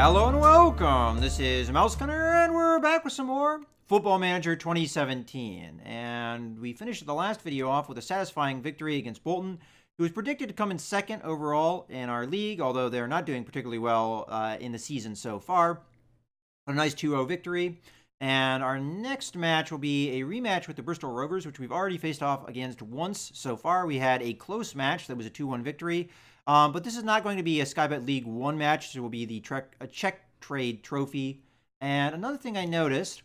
Hello and welcome. This is Mouse Gunner, and we're back with some more Football Manager 2017. And we finished the last video off with a satisfying victory against Bolton, who was predicted to come in second overall in our league, although they're not doing particularly well in the season so far. A nice 2-0 victory. And our next match will be a rematch with the Bristol Rovers, which we've already faced off against once so far. We had a close match that was a 2-1 victory. But this is not going to be a Skybet League 1 match. It will be the check trade trophy. And another thing I noticed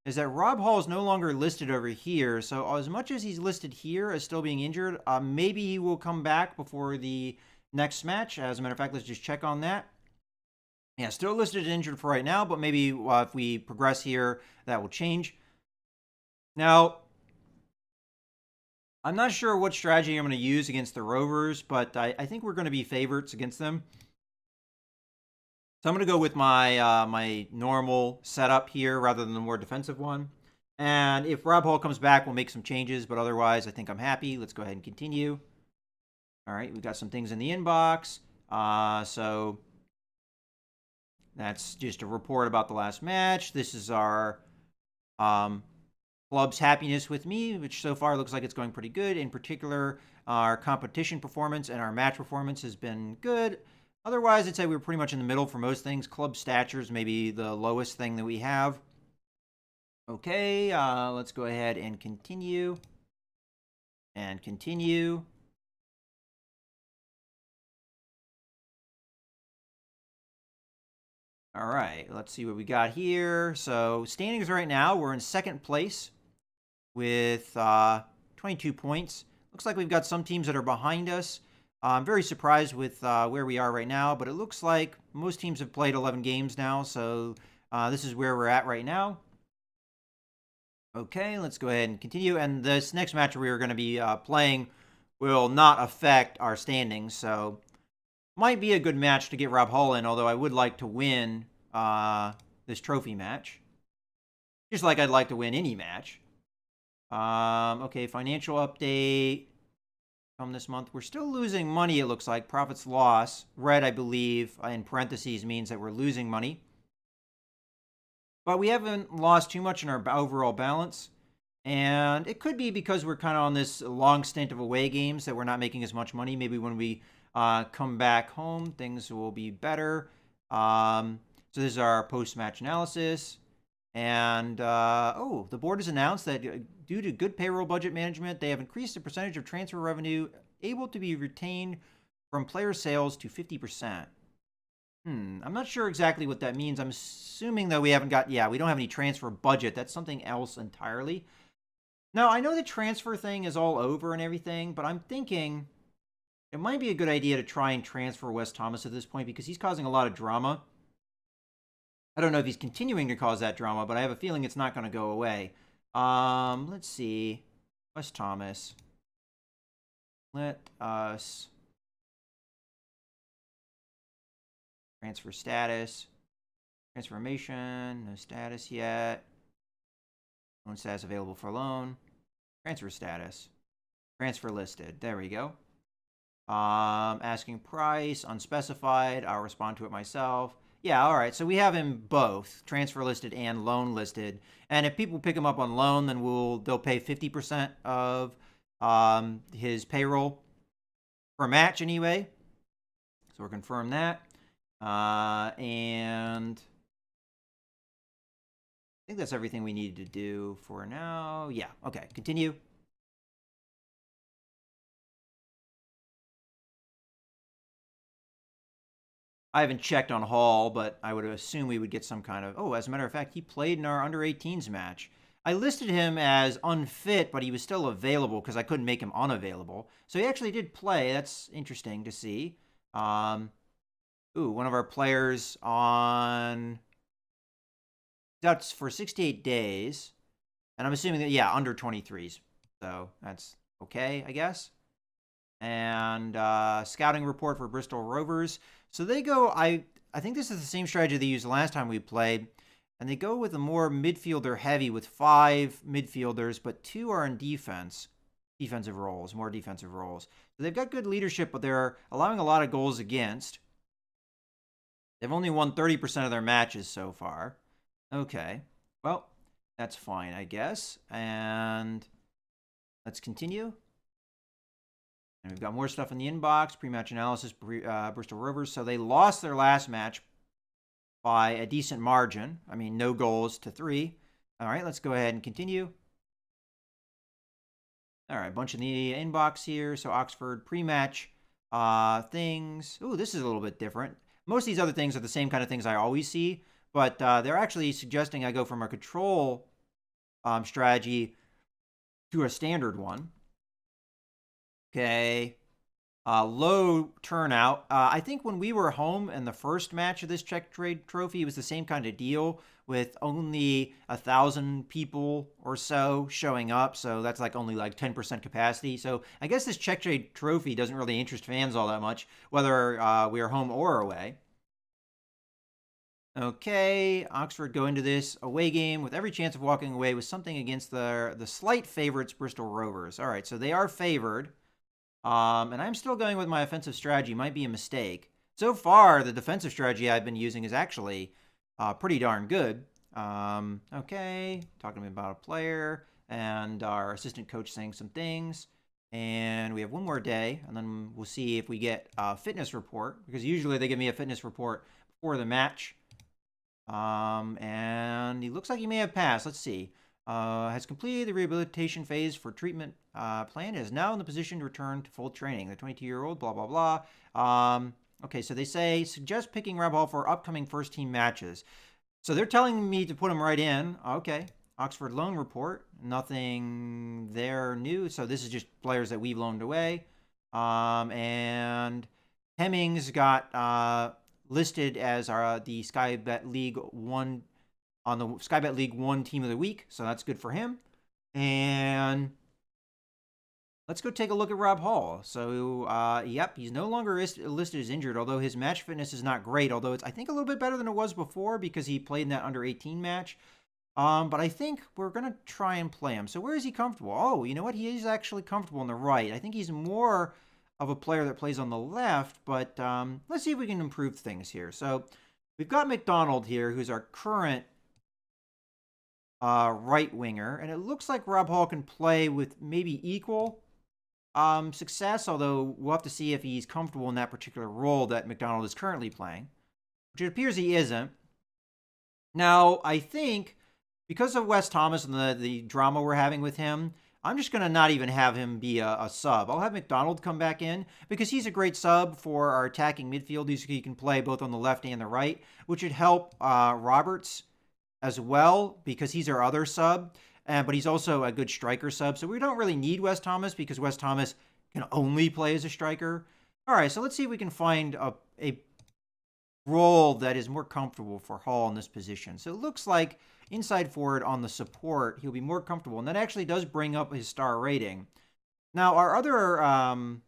is that Rob Hall is no longer listed over here. So as much as he's listed here as still being injured, maybe he will come back before the next match. As a matter of fact, let's just check on that. Yeah, still listed as injured for right now, but maybe if we progress here, that will change. Now, I'm not sure what strategy I'm going to use against the Rovers, but I think we're going to be favorites against them. So I'm going to go with my my normal setup here rather than the more defensive one. And if Rob Hall comes back, we'll make some changes, but otherwise, I think I'm happy. Let's go ahead and continue. All right, we've got some things in the inbox. So that's just a report about the last match. This is our club's happiness with me, which so far looks like it's going pretty good. In particular, our competition performance and our match performance has been good. Otherwise, I'd say we were pretty much in the middle for most things. Club statures may be the lowest thing that we have. Okay, let's go ahead and continue. And continue. All right, let's see what we got here. So standings right now, we're in second place with 22 points. Looks like we've got some teams that are behind us. I'm very surprised with where we are right now, but it looks like most teams have played 11 games now, so this is where we're at right now. Okay, let's go ahead and continue. And this next match we are going to be playing will not affect our standings, so might be a good match to get Rob Hall in, although I would like to win this trophy match. Just like I'd like to win any match. Okay, financial update from this month. We're still losing money, it looks like. Profits loss. Red, I believe, in parentheses means that we're losing money. But we haven't lost too much in our overall balance. And it could be because we're kind of on this long stint of away games that we're not making as much money. Maybe when we come back home, things will be better. So this is our post-match analysis. And, the board has announced that due to good payroll budget management, they have increased the percentage of transfer revenue able to be retained from player sales to 50%. I'm not sure exactly what that means. I'm assuming, though, we don't have any transfer budget. That's something else entirely. Now, I know the transfer thing is all over and everything, but I'm thinking it might be a good idea to try and transfer Wes Thomas at this point because he's causing a lot of drama. I don't know if he's continuing to cause that drama, but I have a feeling it's not going to go away. Let's see. Wes Thomas. Let us transfer status. Transformation. No status yet. Loan status available for loan. Transfer status. Transfer listed. There we go. Asking price. Unspecified. I'll respond to it myself. Yeah, all right. So we have him both, transfer listed and loan listed. And if people pick him up on loan, then they'll pay 50% of his payroll per match anyway. So we'll confirm that. And I think that's everything we needed to do for now. Yeah, okay. Continue. I haven't checked on Hall, but I would assume we would get some kind of... Oh, as a matter of fact, he played in our under-18s match. I listed him as unfit, but he was still available because I couldn't make him unavailable. So he actually did play. That's interesting to see. One of our players on... That's for 68 days. And I'm assuming that, yeah, under 23s. So that's okay, I guess. And scouting report for Bristol Rovers. So they go, I think this is the same strategy they used the last time we played. And they go with a more midfielder heavy with 5 midfielders, but 2 are in defensive roles, more defensive roles. So they've got good leadership, but they're allowing a lot of goals against. They've only won 30% of their matches so far. Okay. Well, that's fine, I guess. And let's continue. And we've got more stuff in the inbox. Pre-match analysis, Bristol Rovers. So they lost their last match by a decent margin. I mean, no goals to 3. All right, let's go ahead and continue. All right, bunch in the inbox here. So Oxford pre-match things. Ooh, this is a little bit different. Most of these other things are the same kind of things I always see, but they're actually suggesting I go from a control strategy to a standard one. Okay. Low turnout. I think when we were home in the first match of this Czech Trade Trophy, it was the same kind of deal with only 1,000 people or so showing up. So that's like only like 10% capacity. So I guess this Czech Trade Trophy doesn't really interest fans all that much, whether we are home or away. Okay, Oxford go into this away game with every chance of walking away with something against the slight favorites, Bristol Rovers. All right, so they are favored. And I'm still going with my offensive strategy. Might be a mistake. So far, the defensive strategy I've been using is actually pretty darn good. Okay, talking about a player and our assistant coach saying some things. And we have one more day, and then we'll see if we get a fitness report, because usually they give me a fitness report before the match. And he looks like he may have passed. Let's see. Has completed the rehabilitation phase for treatment plan, is now in the position to return to full training. The 22-year-old, blah, blah, blah. Okay, so they say, suggest picking Rob Hall for upcoming first-team matches. So they're telling me to put him right in. Okay, Oxford loan report. Nothing there new. So this is just players that we've loaned away. And Hemmings got listed as the Sky Bet League 1 on the Sky Bet League 1 Team of the Week, so that's good for him. And let's go take a look at Rob Hall. So, yep, he's no longer listed as injured, although his match fitness is not great, although it's, I think, a little bit better than it was before because he played in that under-18 match. But I think we're going to try and play him. So where is he comfortable? Oh, you know what? He is actually comfortable on the right. I think he's more of a player that plays on the left, but let's see if we can improve things here. So we've got McDonald here, who's our current right winger, and it looks like Rob Hall can play with maybe equal success, although we'll have to see if he's comfortable in that particular role that McDonald is currently playing, which it appears he isn't. Now, I think because of Wes Thomas and the drama we're having with him, I'm just going to not even have him be a sub. I'll have McDonald come back in because he's a great sub for our attacking midfield. He can play both on the left and the right, which would help Roberts as well because he's our other sub, but he's also a good striker sub. So we don't really need Wes Thomas because Wes Thomas can only play as a striker. All right, so let's see if we can find a role that is more comfortable for Hall in this position. So it looks like inside forward on the support, he'll be more comfortable, and that actually does bring up his star rating. Now, our other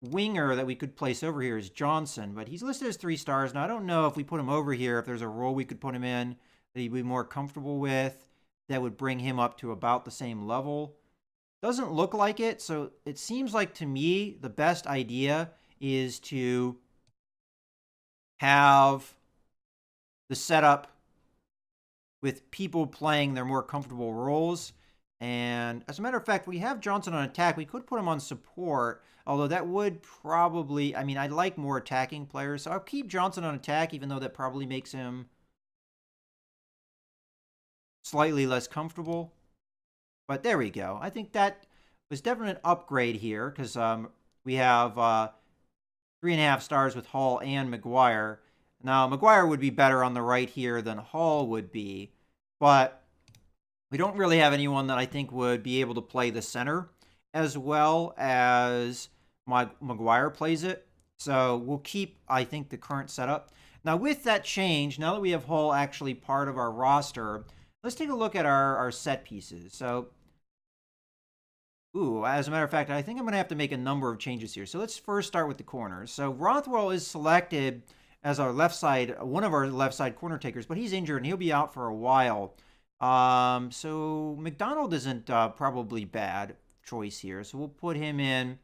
winger that we could place over here is Johnson, but he's listed as 3 stars. Now, I don't know if we put him over here, if there's a role we could put him in that he'd be more comfortable with that would bring him up to about the same level. Doesn't look like it, so it seems like to me the best idea is to have the setup with people playing their more comfortable roles. And as a matter of fact, we have Johnson on attack. We could put him on support, although that would probably, I mean, I'd like more attacking players. So I'll keep Johnson on attack, even though that probably makes him slightly less comfortable. But there we go. I think that was definitely an upgrade here because we have 3.5 stars with Hall and Maguire. Now, Maguire would be better on the right here than Hall would be, but we don't really have anyone that I think would be able to play the center as well as Maguire plays it. So we'll keep, I think, the current setup. Now, with that change, now that we have Hall actually part of our roster, let's take a look at our set pieces. So, as a matter of fact, I think I'm going to have to make a number of changes here. So let's first start with the corners. So Rothwell is selected as our left side, one of our left side corner takers, but he's injured and he'll be out for a while. So McDonald isn't probably bad choice here. So we'll put him in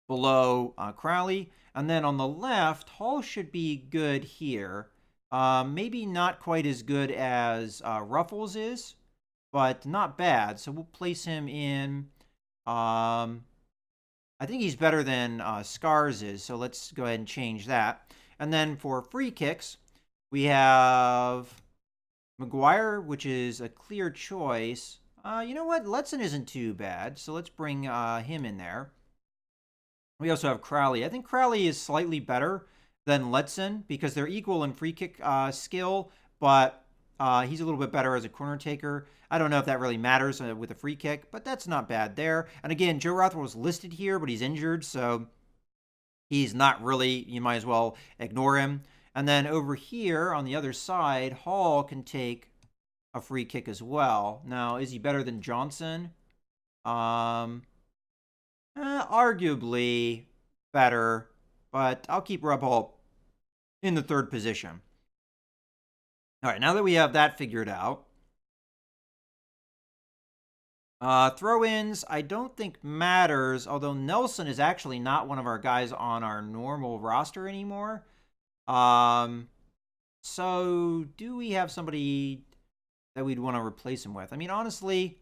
below Crowley. And then on the left, Hall should be good here. Maybe not quite as good as Ruffles is, but not bad. So we'll place him in. I think he's better than Scars is, so let's go ahead and change that. And then for free kicks, we have McGuire, which is a clear choice. You know what? Letson isn't too bad, so let's bring him in there. We also have Crowley. I think Crowley is slightly better than Letson because they're equal in free kick skill, but he's a little bit better as a corner taker. I don't know if that really matters with a free kick, but that's not bad there. And again, Joe Rothwell was listed here, but he's injured, so he's not really, you might as well ignore him. And then over here on the other side, Hall can take a free kick as well. Now, is he better than Johnson? Arguably better, but I'll keep Rob Hall in the third position. All right, now that we have that figured out, throw-ins I don't think matters, although Nelson is actually not one of our guys on our normal roster anymore. So do we have somebody that we'd want to replace him with? I mean, honestly,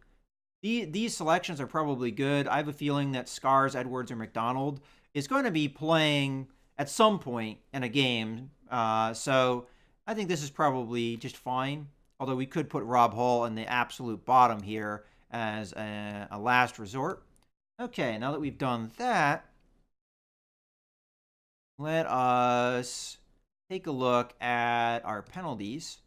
these selections are probably good. I have a feeling that Scars, Edwards, or McDonald is going to be playing at some point in a game. So I think this is probably just fine. Although we could put Rob Hall in the absolute bottom here as a last resort. Okay, now that we've done that, let us take a look at our penalties.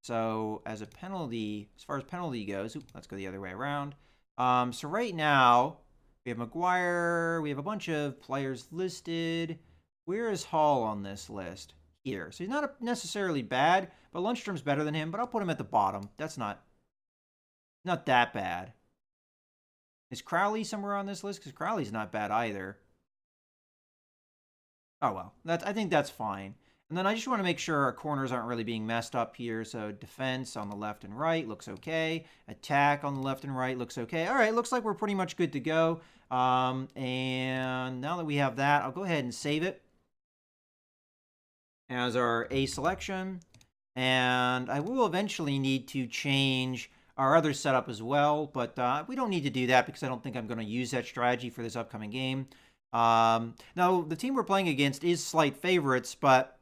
So as far as penalty goes, let's go the other way around. So right now, we have McGuire, we have a bunch of players listed. Where is Hall on this list? Here. So he's not necessarily bad, but Lundstrom's better than him, but I'll put him at the bottom. That's not that bad. Is Crowley somewhere on this list? Because Crowley's not bad either. Oh, well. I think that's fine. And then I just want to make sure our corners aren't really being messed up here. So defense on the left and right looks okay. Attack on the left and right looks okay. All right, looks like we're pretty much good to go. And now that we have that, I'll go ahead and save it as our A selection. And I will eventually need to change our other setup as well, but we don't need to do that because I don't think I'm going to use that strategy for this upcoming game. Now, the team we're playing against is slight favorites, but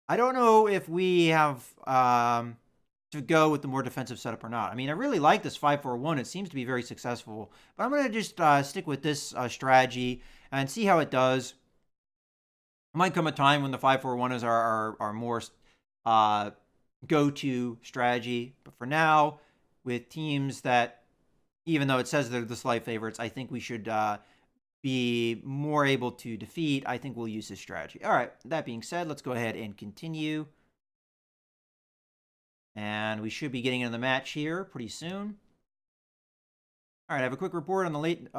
I don't know if we have to go with the more defensive setup or not. I mean, I really like this 5-4-1. It seems to be very successful, but I'm going to just stick with this strategy and see how it does. There might come a time when the 5-4-1 is our more go-to strategy, but for now, with teams that, even though it says they're the slight favorites, I think we should be more able to defeat. I think we'll use this strategy. All right, that being said, let's go ahead and continue. And we should be getting into the match here pretty soon. All right, I have a quick report on the late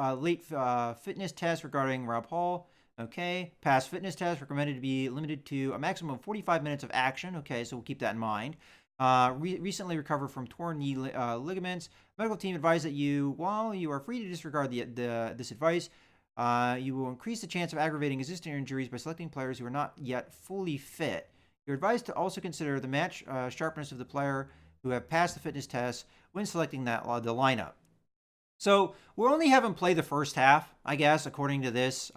fitness test regarding Rob Hall. Okay, past fitness test recommended to be limited to a maximum of 45 minutes of action. Okay, so we'll keep that in mind. Recently recovered from torn knee ligaments. Medical team advised that while you are free to disregard this advice, you will increase the chance of aggravating existing injuries by selecting players who are not yet fully fit. You're advised to also consider the match sharpness of the player who have passed the fitness test when selecting the lineup. So we'll only have him play the first half, I guess, according to this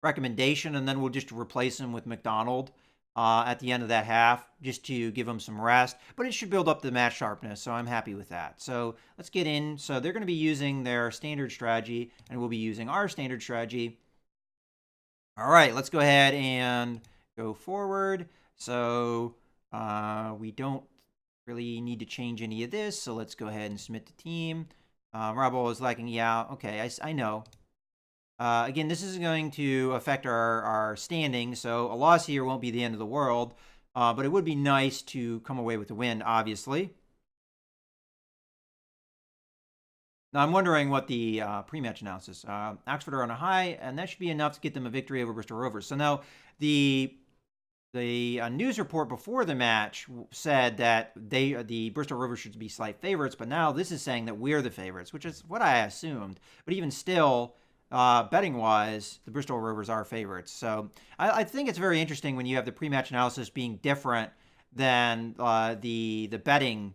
recommendation, and then we'll just replace him with McDonald at the end of that half just to give him some rest. But it should build up the match sharpness, so I'm happy with that. So let's get in. So they're going to be using their standard strategy, and we'll be using our standard strategy. All right, let's go ahead and go forward. So we don't really need to change any of this, so let's go ahead and submit the team. Robo is lacking. Yeah, okay, I know. Again, this is going to affect our standing, so a loss here won't be the end of the world, but it would be nice to come away with a win, obviously. Now, I'm wondering what the pre-match analysis. Oxford are on a high, and that should be enough to get them a victory over Bristol Rovers. So now, the news report before the match said that the Bristol Rovers should be slight favorites, but now this is saying that we're the favorites, which is what I assumed. But even still, betting-wise, the Bristol Rovers are favorites. So I think it's very interesting when you have the pre-match analysis being different than the betting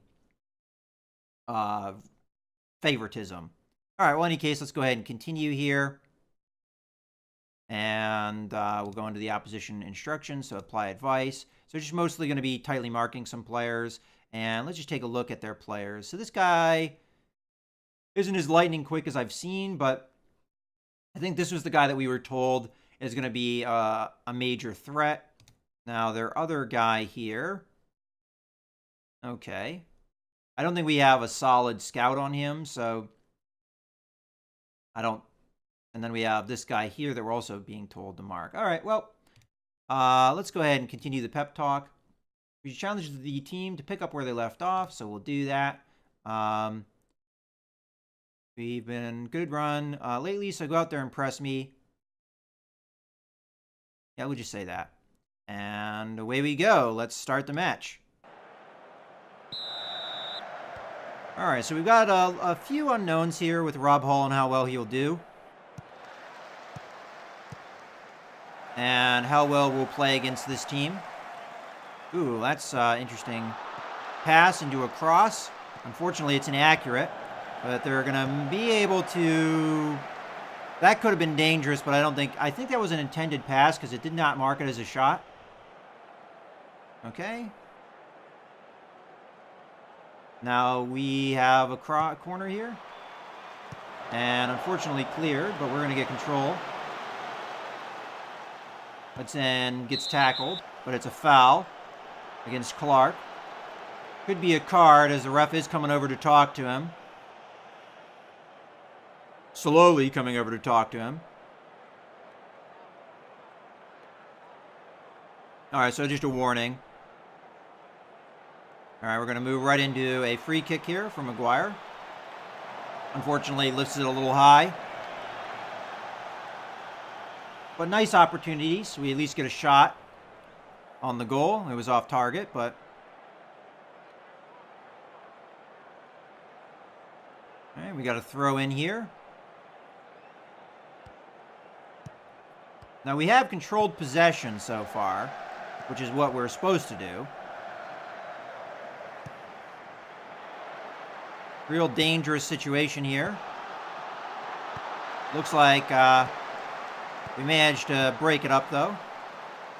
favoritism. All right, well, in any case, let's go ahead and continue here. And we'll go into the opposition instructions, so apply advice. So just mostly going to be tightly marking some players. And let's just take a look at their players. So this guy isn't as lightning quick as I've seen, but I think this was the guy that we were told is going to be a major threat. Now, their other guy here. Okay. I don't think we have a solid scout on him, so I don't. And then we have this guy here that we're also being told to mark. All right, well, let's go ahead and continue the pep talk. We challenge the team to pick up where they left off, so we'll do that. We've been good run lately, so go out there and press me. Yeah, we'll just say that. And away we go. Let's start the match. All right, so we've got a few unknowns here with Rob Hall and how well he'll do. And how well we'll play against this team. Ooh, that's interesting. Pass into a cross. Unfortunately, it's inaccurate. But they're going to be able to... That could have been dangerous, but I think that was an intended pass because it did not mark it as a shot. Okay. Now we have a corner here. And unfortunately cleared, but we're going to get control. Hudson gets tackled, but it's a foul against Clark. Could be a card as the ref is coming over to talk to him. Slowly coming over to talk to him. All right, so just a warning. All right, we're going to move right into a free kick here from McGuire. Unfortunately, lifts it a little high. But nice opportunities. We at least get a shot on the goal. It was off target, but... All right, we got a throw in here. Now, we have controlled possession so far, which is what we're supposed to do. Real dangerous situation here. Looks like we managed to break it up, though.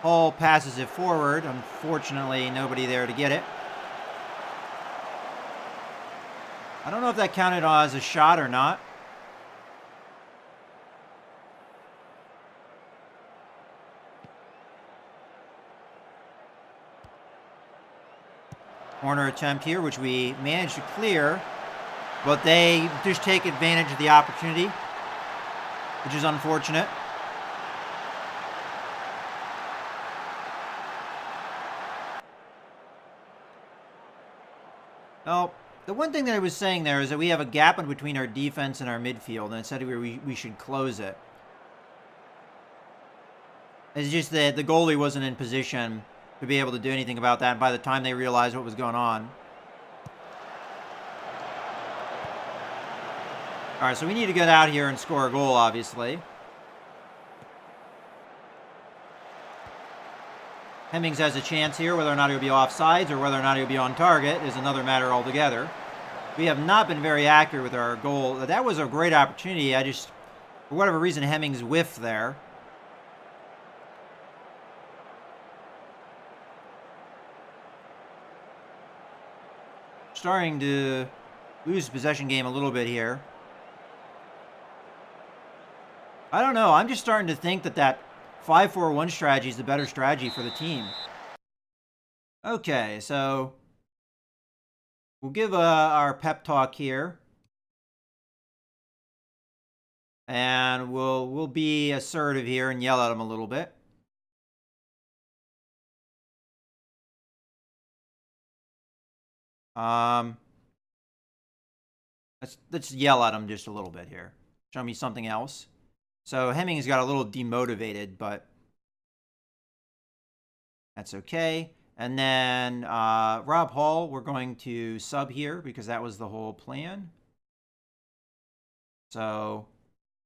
Hall passes it forward. Unfortunately, nobody there to get it. I don't know if that counted as a shot or not. Corner attempt here, which we managed to clear, but they just take advantage of the opportunity, which is unfortunate. Now, the one thing that I was saying there is that we have a gap in between our defense and our midfield, and it said we should close it. It's just that the goalie wasn't in position to be able to do anything about that by the time they realized what was going on. All right, so we need to get out here and score a goal, obviously. Hemmings has a chance here. Whether or not he'll be offsides or whether or not he'll be on target is another matter altogether. We have not been very accurate with our goal. That was a great opportunity. For whatever reason, Hemmings whiffed there. Starting to lose possession game a little bit here. I don't know. I'm just starting to think that 5-4-1 strategy is the better strategy for the team. Okay, so we'll give our pep talk here. And we'll be assertive here and yell at them a little bit. Let's yell at them just a little bit here. Show me something else. So Hemmings got a little demotivated, but that's okay. And then Rob Hall, we're going to sub here because that was the whole plan. So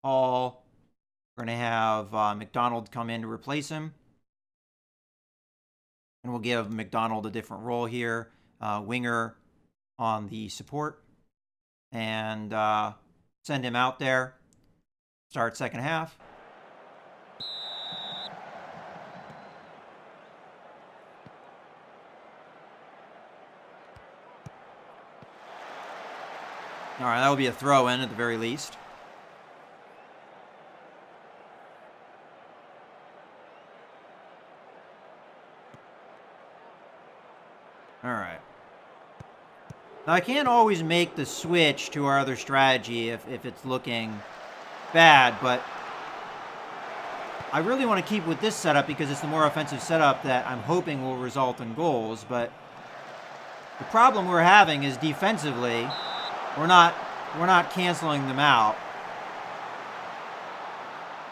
Hall We're going to have McDonald come in to replace him. And we'll give McDonald a different role here. Winger on the support. And send him out there. Start second half. All right, that will be a throw-in at the very least. All right. Now, I can't always make the switch to our other strategy if it's looking bad, but I really want to keep with this setup because it's the more offensive setup that I'm hoping will result in goals. But the problem we're having is defensively, we're not canceling them out.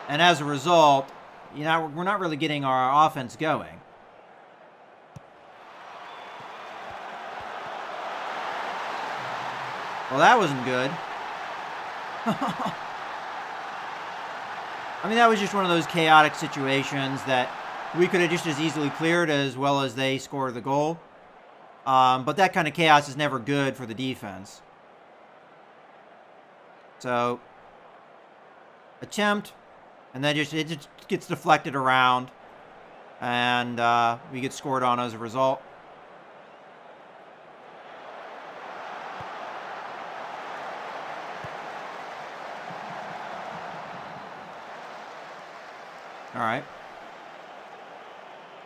And as a result, we're not really getting our offense going. Well, that wasn't good. I mean, that was just one of those chaotic situations that we could have just as easily cleared as well as they scored the goal. But that kind of chaos is never good for the defense. So, attempt, and then it just gets deflected around, and we get scored on as a result. All right.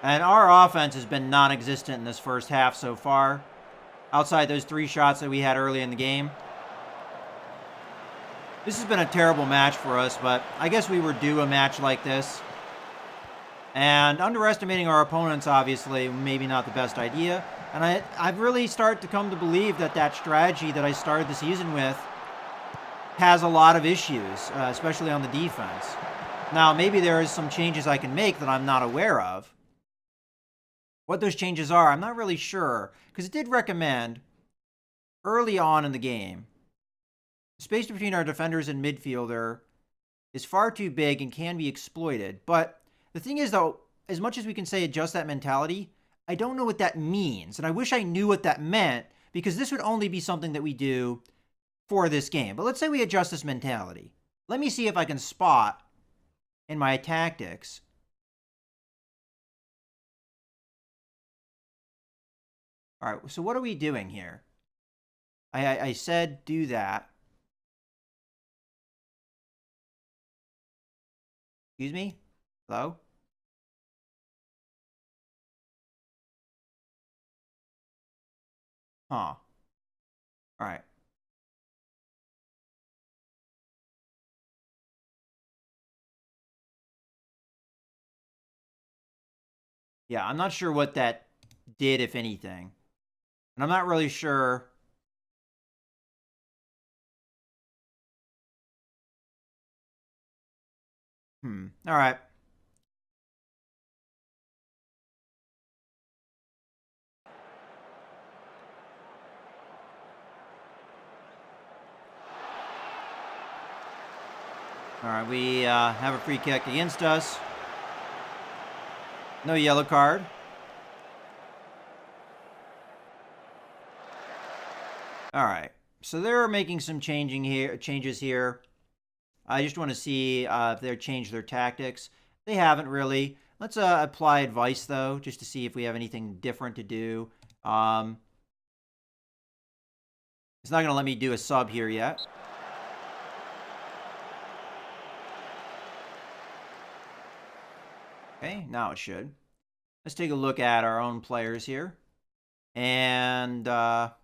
And our offense has been non-existent in this first half so far, outside those 3 shots that we had early in the game. This has been a terrible match for us, but I guess we were due a match like this. And underestimating our opponents, obviously, maybe not the best idea. And I've really started to come to believe that strategy that I started the season with has a lot of issues, especially on the defense. Now, maybe there is some changes I can make that I'm not aware of. What those changes are, I'm not really sure, because it did recommend early on in the game, the space between our defenders and midfielder is far too big and can be exploited. But the thing is, though, as much as we can say adjust that mentality, I don't know what that means. And I wish I knew what that meant, because this would only be something that we do for this game. But let's say we adjust this mentality. Let me see if I can spot in my tactics all right, so what are we doing here? I said do that. Excuse me? Hello? Huh. All right. Yeah, I'm not sure what that did, if anything. And I'm not really sure. All right. All right, we have a free kick against us. No yellow card. All right, so they're making some changes here. I just want to see if they've changed their tactics. They haven't really. Let's apply advice, though, just to see if we have anything different to do. It's not going to let me do a sub here yet. Okay, now it should. Let's take a look at our own players here. And, okay,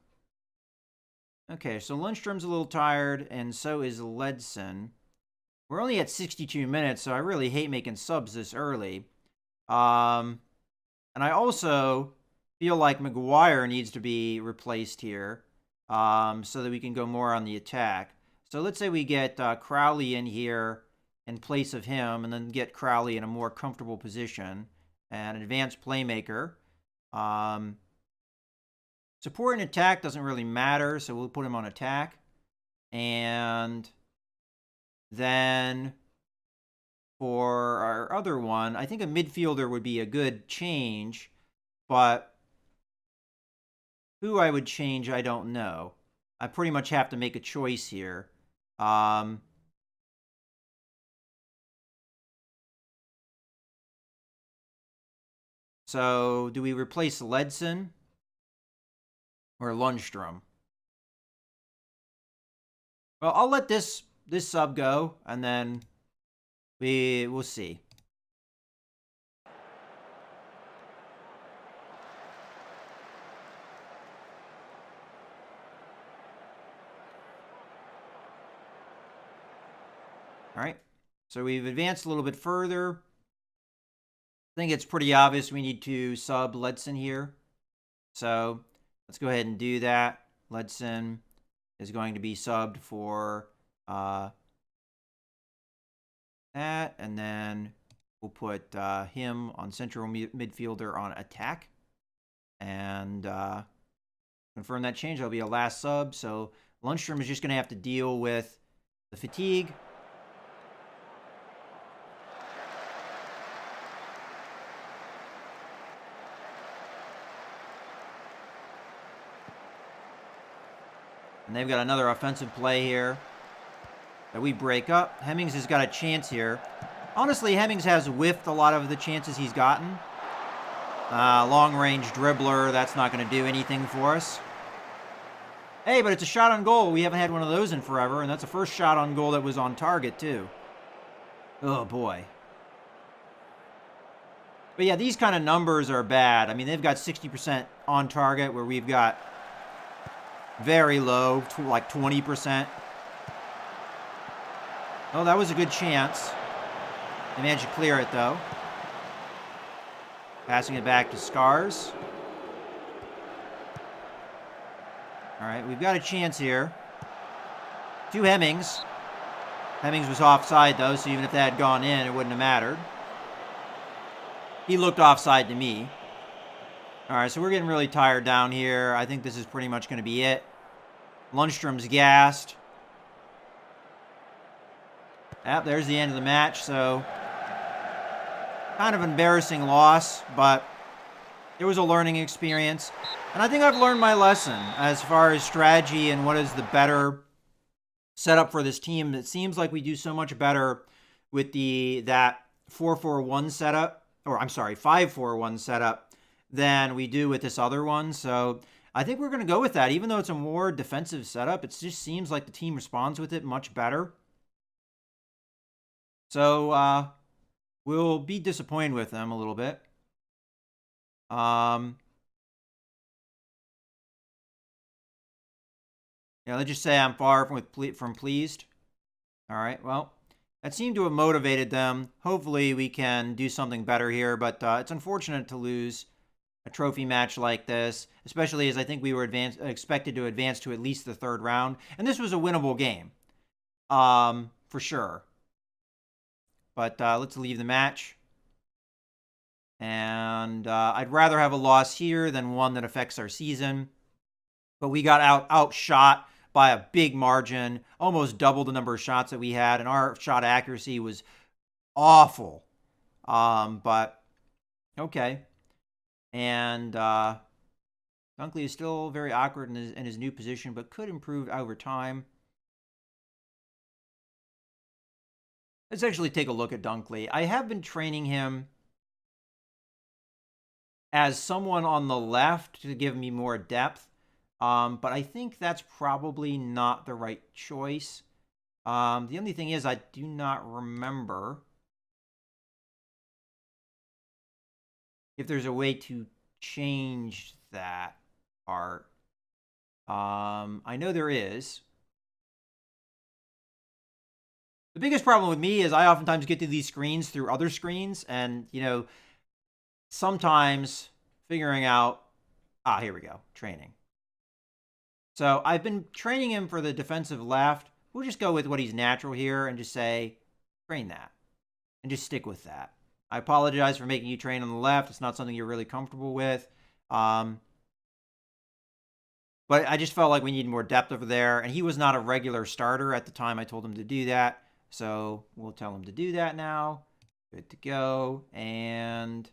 so Lundstrom's a little tired, and so is Ledson. We're only at 62 minutes, so I really hate making subs this early. And I also feel like McGuire needs to be replaced here so that we can go more on the attack. So let's say we get Crowley in here in place of him, and then get Crowley in a more comfortable position. And an advanced playmaker. Support and attack doesn't really matter, so we'll put him on attack. And then for our other one. I think a midfielder would be a good change, but who I would change, I don't know. I pretty much have to make a choice here. So do we replace Ledson or Lundstrom? Well, I'll let this sub go, and then we'll see. All right. So we've advanced a little bit further. I think it's pretty obvious we need to sub Ledson here. So let's go ahead and do that. Ledson is going to be subbed for that, and then we'll put him on central midfielder on attack, and confirm that change. That'll be a last sub. So Lundstrom is just going to have to deal with the fatigue. And they've got another offensive play here that we break up. Hemmings has got a chance here. Honestly, Hemmings has whiffed a lot of the chances he's gotten. Long-range dribbler, that's not going to do anything for us. Hey, but it's a shot on goal. We haven't had one of those in forever, and that's the first shot on goal that was on target, too. Oh, boy. But yeah, these kind of numbers are bad. I mean, they've got 60% on target, where we've got very low, like 20%. Oh, that was a good chance. They managed to clear it, though. Passing it back to Scars. All right, we've got a chance here. To Hemmings. Hemmings was offside, though, so even if that had gone in, it wouldn't have mattered. He looked offside to me. All right, so we're getting really tired down here. I think this is pretty much going to be it. Lundstrom's gassed. Yep, there's the end of the match, so kind of embarrassing loss, but it was a learning experience. And I think I've learned my lesson as far as strategy and what is the better setup for this team. It seems like we do so much better with that 4-4-1 setup, or I'm sorry, 5-4-1 setup than we do with this other one. So I think we're going to go with that. Even though it's a more defensive setup, it just seems like the team responds with it much better. So we'll be disappointed with them a little bit. Yeah, let's just say I'm far from pleased. All right, well, that seemed to have motivated them. Hopefully we can do something better here, but it's unfortunate to lose a trophy match like this, especially as I think we were expected to advance to at least the third round. And this was a winnable game, for sure. But let's leave the match. And I'd rather have a loss here than one that affects our season. But we got outshot by a big margin, almost double the number of shots that we had, and our shot accuracy was awful. But okay. And Dunkley is still very awkward in his new position, but could improve over time. Let's actually take a look at Dunkley. I have been training him as someone on the left to give me more depth. But I think that's probably not the right choice. The only thing is I do not remember if there's a way to change that part. I know there is. The biggest problem with me is I oftentimes get to these screens through other screens, and, sometimes figuring out, here we go, training. So I've been training him for the defensive left. We'll just go with what he's natural here and just say, train that, and just stick with that. I apologize for making you train on the left. It's not something you're really comfortable with. But I just felt like we needed more depth over there, and he was not a regular starter at the time I told him to do that. So we'll tell him to do that now. Good to go. And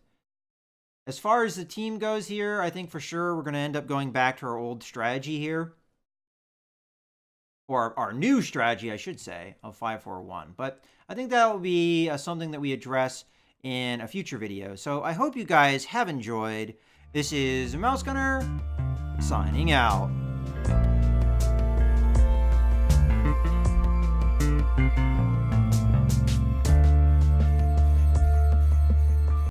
as far as the team goes here, I think for sure we're going to end up going back to our old strategy here. Or our new strategy, I should say, of 5-4-1. But I think that will be something that we address in a future video. So I hope you guys have enjoyed. This is Mouse Gunner, signing out.